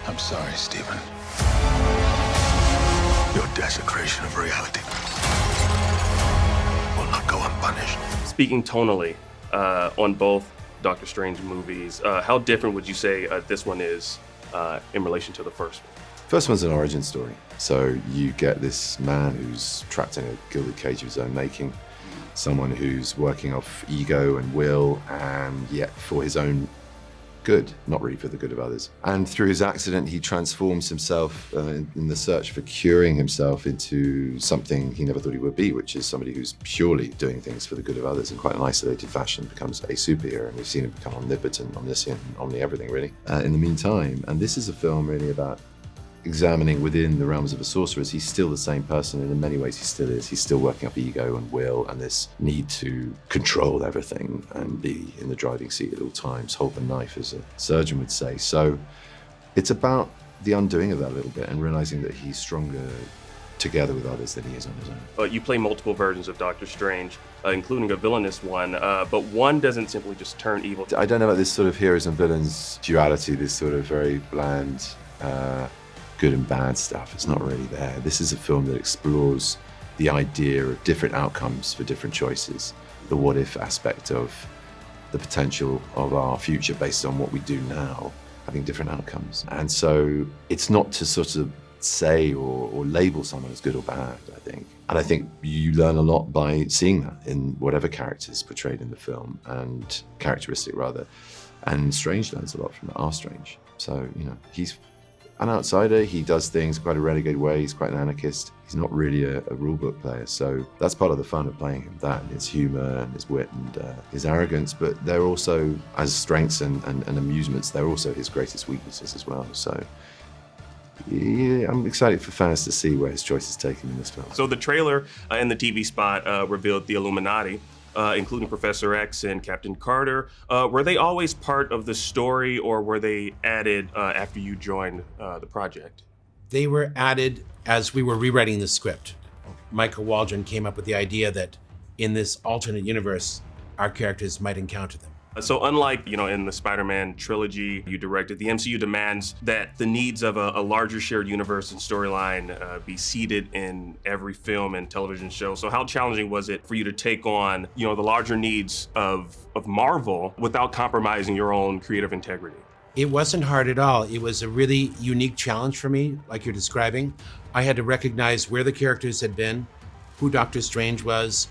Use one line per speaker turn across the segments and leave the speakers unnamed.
I'm sorry, Stephen. Your desecration of reality will not go unpunished.
Speaking tonally, on both Doctor Strange movies, how different would you say this one is in relation to the first one?
First one's an origin story. So you get this man who's trapped in a gilded cage of his own making, someone who's working off ego and will, and yet for his own good, not really for the good of others. And through his accident, he transforms himself in the search for curing himself into something he never thought he would be, which is somebody who's purely doing things for the good of others in quite an isolated fashion, becomes a superhero. And we've seen him become omnipotent, omniscient, omni-everything, really, in the meantime. And this is a film really about examining within the realms of a sorceress. He's still the same person, and in many ways he still is. He's still working up ego and will and this need to control everything and be in the driving seat at all times, hold the knife, as a surgeon would say. So it's about the undoing of that a little bit and realizing that he's stronger together with others than he is on his own.
You play multiple versions of Doctor Strange, including a villainous one, but one doesn't simply just turn evil.
I don't know about this sort of heroes and villains duality, this sort of very bland, good and bad stuff. It's not really there. This is a film that explores the idea of different outcomes for different choices, the what if aspect of the potential of our future based on what we do now, having different outcomes. And so it's not to sort of say or label someone as good or bad, I think. And I think you learn a lot by seeing that in whatever character is portrayed in the film, and characteristic rather. And Strange learns a lot from R. Strange. So, you know, he's an outsider. He does things quite a renegade way. He's quite an anarchist. He's not really a rule book player. So that's part of the fun of playing him, that and his humor and his wit and his arrogance. But they're also, as strengths and amusements, they're also his greatest weaknesses as well. So yeah, I'm excited for fans to see where his choice is taken in this film.
So the trailer and the TV spot revealed the Illuminati, including Professor X and Captain Carter. Were they always part of the story, or were they added after you joined the project?
They were added as we were rewriting the script. Michael Waldron came up with the idea that in this alternate universe, our characters might encounter them.
So unlike, in the Spider-Man trilogy you directed, the MCU demands that the needs of a larger shared universe and storyline be seated in every film and television show. So how challenging was it for you to take on, the larger needs of Marvel without compromising your own creative integrity?
It wasn't hard at all. It was a really unique challenge for me, like you're describing. I had to recognize where the characters had been, who Doctor Strange was,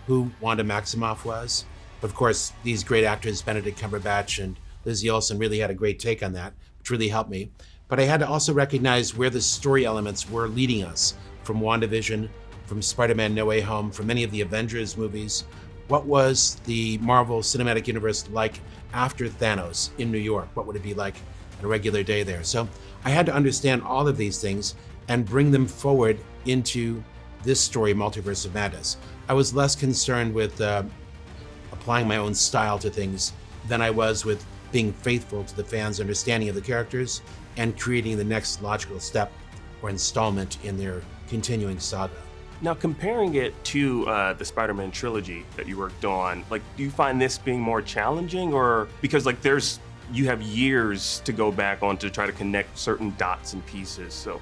who Wanda Maximoff was. Of course, these great actors, Benedict Cumberbatch and Lizzie Olsen, really had a great take on that, which really helped me. But I had to also recognize where the story elements were leading us, from WandaVision, from Spider-Man No Way Home, from many of the Avengers movies. What was the Marvel Cinematic Universe like after Thanos in New York? What would it be like on a regular day there? So I had to understand all of these things and bring them forward into this story, Multiverse of Madness. I was less concerned with applying my own style to things than I was with being faithful to the fans' understanding of the characters and creating the next logical step or installment in their continuing saga.
Now, comparing it to the Spider-Man trilogy that you worked on, do you find this being more challenging, or because you have years to go back on to try to connect certain dots and pieces? So,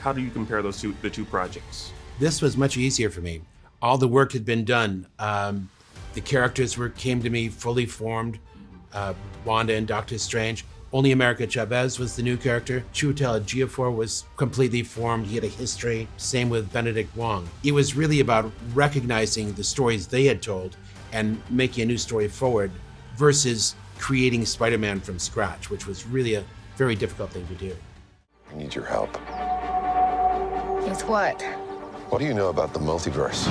how do you compare the two projects?
This was much easier for me. All the work had been done. The characters came to me fully formed. Wanda and Doctor Strange. Only America Chavez was the new character. Chiwetel Ejiofor was completely formed. He had a history. Same with Benedict Wong. It was really about recognizing the stories they had told and making a new story forward versus creating Spider-Man from scratch, which was really a very difficult thing to do.
I need your help.
With what?
What do you know about the multiverse?